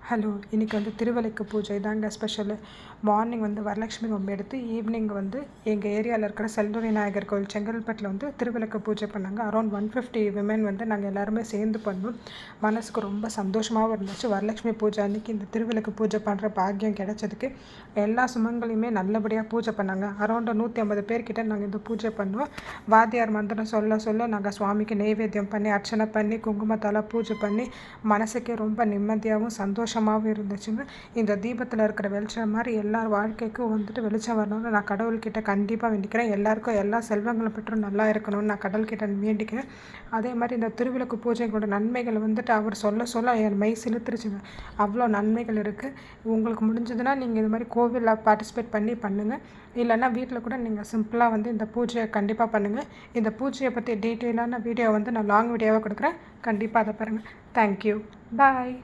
Hello, இன்றைக்கி வந்து திருவிளக்கு பூஜை தாங்க ஸ்பெஷலு. மார்னிங் வந்து வரலட்சுமி நோம்பு எடுத்து ஈவினிங் வந்து எங்கள் ஏரியாவில் இருக்கிற செல்வ விநாயகர் கோவில் செங்கல்பட்டில் வந்து திருவிளக்கு பூஜை பண்ணாங்க. அரௌண்ட் 150 விமன் வந்து நாங்கள் எல்லாருமே சேர்ந்து பண்ணோம். மனசுக்கு ரொம்ப சந்தோஷமாகவும் இருந்துச்சு. வரலட்சுமி பூஜை அன்றைக்கி இந்த திருவிளக்கு பூஜை பண்ணுற பாக்கியம் கிடைச்சதுக்கு எல்லா சுமங்களையுமே நல்லபடியாக பூஜை பண்ணாங்க. அரௌண்ட் 150 பேர்கிட்ட நாங்கள் இந்த பூஜை பண்ணோம். வாத்தியார் மந்திரம் சொல்ல சொல்ல நாங்கள் சுவாமிக்கு நெய்வேத்தியம் பண்ணி அர்ச்சனை பண்ணி குங்குமத்தால் பூஜை பண்ணி மனசுக்கே ரொம்ப நிம்மதியாகவும் சந்தோஷமாகவும் இருந்துச்சுங்க. இந்த தீபத்தில் இருக்கிற வெளிச்சம் மாதிரி எல்லார் வாழ்க்கைக்கும் வந்துட்டு வெளிச்சம் வரணும்னு நான் கடவுள்கிட்ட கண்டிப்பாக வேண்டிக்கிறேன். எல்லாருக்கும் எல்லா செல்வங்களும் பெற்றும் நல்லா இருக்கணும்னு நான் கடவுள்கிட்ட வேண்டிக்கிறேன். அதே மாதிரி இந்த திருவிளக்கு பூஜைகளோட நன்மைகள் வந்துட்டு அவர் சொல்ல சொல்ல என் மெய் சிலுத்துருச்சுங்க. அவ்வளோ நன்மைகள் இருக்குது. உங்களுக்கு முடிஞ்சதுன்னா நீங்கள் இது மாதிரி கோவிலில் பார்ட்டிசிபேட் பண்ணி பண்ணுங்கள். இல்லைன்னா வீட்டில் கூட நீங்கள் சிம்பிளாக வந்து இந்த பூஜையை கண்டிப்பாக பண்ணுங்கள். இந்த பூஜையை பற்றி டீட்டெயிலான வீடியோ வந்து நான் லாங் வீடியோவாக கொடுக்குறேன். கண்டிப்பாக அதை பாருங்கள். தேங்க்யூ. பாய்.